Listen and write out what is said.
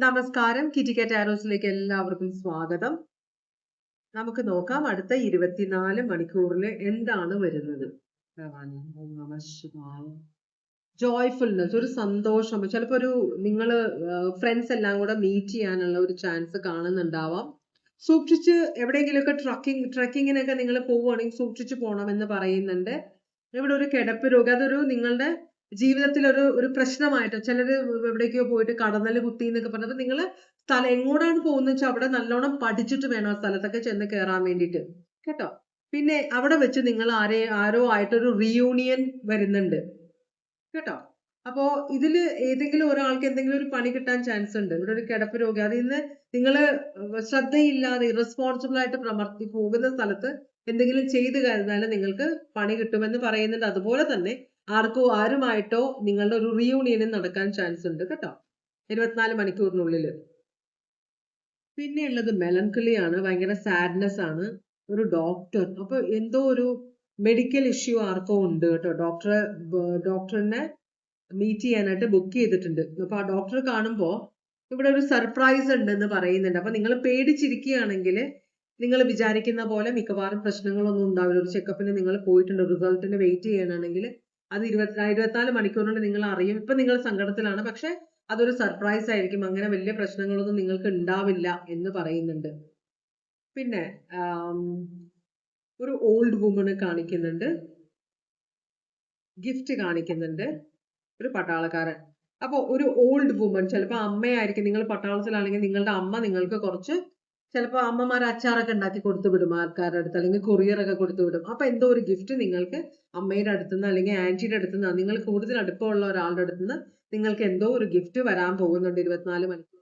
നമസ്കാരം. കിറ്റിക്കറ്റ് ആരോസിലേക്ക് എല്ലാവർക്കും സ്വാഗതം. നമുക്ക് നോക്കാം അടുത്ത 24 മണിക്കൂറിൽ എന്താണ് വരുന്നത്. ജോയ്ഫുൾനെസ്, ഒരു സന്തോഷം, ചിലപ്പോൾ ഒരു നിങ്ങൾ ഫ്രണ്ട്സ് എല്ലാം കൂടെ മീറ്റ് ചെയ്യാനുള്ള ഒരു ചാൻസ് കാണുന്നുണ്ടാവാം. സൂക്ഷിച്ച് എവിടെയെങ്കിലുമൊക്കെ ട്രക്കിങ്ങിനൊക്കെ നിങ്ങൾ പോവുകയാണെങ്കിൽ സൂക്ഷിച്ചു പോകണമെന്ന് പറയുന്നുണ്ട്. ഇവിടെ ഒരു കിടപ്പ് രോഗം, അതൊരു നിങ്ങളുടെ ജീവിതത്തിൽ ഒരു പ്രശ്നമായിട്ട് ചിലർ എവിടേക്കോ പോയിട്ട് കടന്നൽ കുത്തി എന്നൊക്കെ പറഞ്ഞപ്പോൾ നിങ്ങൾ സ്ഥലം എങ്ങോട്ടാണ് പോകുന്നത് വെച്ചാൽ അവിടെ നല്ലോണം പഠിച്ചിട്ട് വേണം ആ സ്ഥലത്തൊക്കെ ചെന്ന് കയറാൻ വേണ്ടിയിട്ട് കേട്ടോ. പിന്നെ അവിടെ വെച്ച് നിങ്ങൾ ആരോ ആയിട്ടൊരു റീയൂണിയൻ വരുന്നുണ്ട് കേട്ടോ. അപ്പോ ഇതില് ഏതെങ്കിലും ഒരാൾക്ക് എന്തെങ്കിലും ഒരു പണി കിട്ടാൻ ചാൻസ് ഉണ്ട്. ഇവിടെ ഒരു കിടപ്പ് രോഗി, അതിൽ നിന്ന് നിങ്ങൾ ശ്രദ്ധയില്ലാതെ ഇറസ്പോൺസിബിൾ ആയിട്ട് പോകുന്ന സ്ഥലത്ത് എന്തെങ്കിലും ചെയ്തു കഴിഞ്ഞാൽ നിങ്ങൾക്ക് പണി കിട്ടുമെന്ന് പറയുന്നുണ്ട്. അതുപോലെ തന്നെ ആരുമായിട്ടോ നിങ്ങളുടെ ഒരു റീയൂണിയനും നടക്കാൻ ചാൻസ് ഉണ്ട് കേട്ടോ 24 മണിക്കൂറിനുള്ളിൽ. പിന്നെ ഉള്ളത് മെലൻകളി ആണ്, ഭയങ്കര സാഡ്നെസ് ആണ്. ഒരു ഡോക്ടർ, അപ്പൊ എന്തോ ഒരു മെഡിക്കൽ ഇഷ്യൂ ആർക്കോ ഉണ്ട് കേട്ടോ. ഡോക്ടറിനെ മീറ്റ് ചെയ്യാനായിട്ട് ബുക്ക് ചെയ്തിട്ടുണ്ട്. അപ്പൊ ആ ഡോക്ടർ കാണുമ്പോൾ ഇവിടെ ഒരു സർപ്രൈസ് ഉണ്ട് എന്ന് പറയുന്നുണ്ട്. അപ്പൊ നിങ്ങൾ പേടിച്ചിരിക്കുകയാണെങ്കിൽ നിങ്ങൾ വിചാരിക്കുന്ന പോലെ മിക്കവാറും പ്രശ്നങ്ങളൊന്നും ഉണ്ടാവില്ല. ഒരു ചെക്കപ്പിന് നിങ്ങൾ പോയിട്ടുണ്ട്, റിസൾട്ടിന് വെയിറ്റ് ചെയ്യാനാണെങ്കിൽ അത് 24 മണിക്കൂറിനുള്ളിൽ നിങ്ങൾ അറിയും. ഇപ്പൊ നിങ്ങൾ സങ്കടത്തിലാണ്, പക്ഷെ അതൊരു സർപ്രൈസ് ആയിരിക്കും. അങ്ങനെ വലിയ പ്രശ്നങ്ങളൊന്നും നിങ്ങൾക്ക് ഉണ്ടാവില്ല എന്ന് പറയുന്നുണ്ട്. പിന്നെ ഒരു ഓൾഡ് വുമണ് കാണിക്കുന്നുണ്ട്, ഗിഫ്റ്റ് കാണിക്കുന്നുണ്ട്, ഒരു പട്ടാളക്കാരൻ. അപ്പോൾ ഒരു ഓൾഡ് വുമൺ, ചിലപ്പോൾ അമ്മയായിരിക്കും. നിങ്ങൾ പട്ടാളത്തിലാണെങ്കിൽ നിങ്ങളുടെ അമ്മ നിങ്ങൾക്ക് കുറച്ച്, ചിലപ്പോൾ അമ്മമാർ അച്ചാറൊക്കെ ഉണ്ടാക്കി കൊടുത്തു വിടും ആൾക്കാരുടെ അടുത്ത്, അല്ലെങ്കിൽ കൊറിയർ ഒക്കെ കൊടുത്തു വിടും. അപ്പൊ എന്തോ ഒരു ഗിഫ്റ്റ് നിങ്ങൾക്ക് അമ്മയുടെ അടുത്തുനിന്ന് അല്ലെങ്കിൽ ആന്റിയുടെ അടുത്തുനിന്ന്, നിങ്ങൾ കൂടുതൽ അടുപ്പമുള്ള ഒരാളുടെ അടുത്തുനിന്ന് നിങ്ങൾക്ക് എന്തോ ഒരു ഗിഫ്റ്റ് വരാൻ പോകുന്നുണ്ട് 24 മണിക്കൂർ.